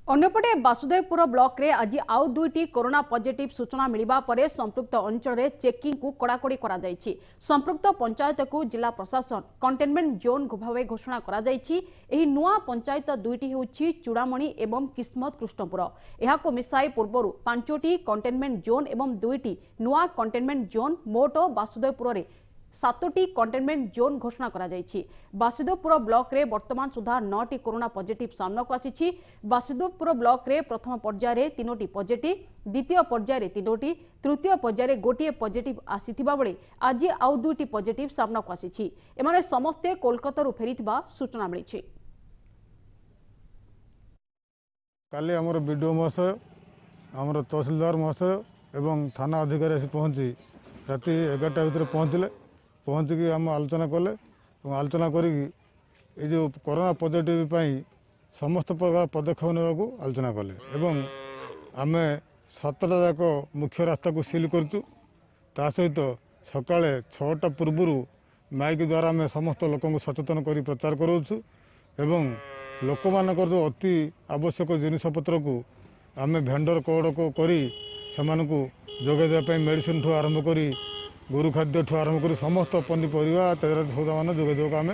अन्यपटे Vasudevpur block रे आज आउ दुईटी कोरोना पॉजिटिव सूचना मिलवा पर संपृक्त अंचल चेकिंग को कड़ाकड़ी करा जायछि। संपृक्त पंचायत को जिला प्रशासन कंटेनमेंट जोन भाव घोषणा करा जायछि। एही नुआ पंचायत दुईटी होछि चूड़ामणि एवं किस्मत कृष्णपुर। एहाको मिसाई पूर्वरु 5टी कंटेनमेंट जोन एवं दुईटी नुआ कंटेनमेंट जोन मोट वासुदेवपुर रे 7टी कंटेनमेंट जोन घोषणा करा जायछि। वासुदेवपुर ब्लॉक रे वर्तमान सुधा 9टी कोरोना पॉजिटिव सामना को आसीछि। वासुदेवपुर ब्लॉक रे प्रथम पर्याय रे 3टी पॉजिटिव, द्वितीय पर्याय रे 3टी, तृतीय पर्याय रे गोटिए पॉजिटिव आसीथिबा बेले आज आउ दुईटी पॉजिटिव सामना को आसीछि। एमाने समस्ते कोलकाता रु फेरिथिबा सूचना मिलिछि। काली हमर बीडीओ महाशय, हमर तहसीलदार महाशय एवं थाना अधिकारी आसी पहुंची राति 11टा भितर पहुंचिकी आम आलोचना कले। आलोचना करी जो कोरोना पॉजिटिव समस्त प्रकार पदक्षेप ने आलोचना कले। आम 7टा जाक मुख्य रास्ता को सील करूँ। ता सहित सकाळे 6टा पूर्व माइक द्वारा आम समस्त लोक सचेतन कर प्रचार करूँ। लोक मानकर जो अति आवश्यक जिनपतर को आम भेंडर कोड को करी सेमानकु जोगाई देवाई मेडिसिन ठू आरंभ करी गोरु खाद्य ठू आरंभ करी समस्त पनीपरिया तेजराज सौदा मान जोगाई देवाक आम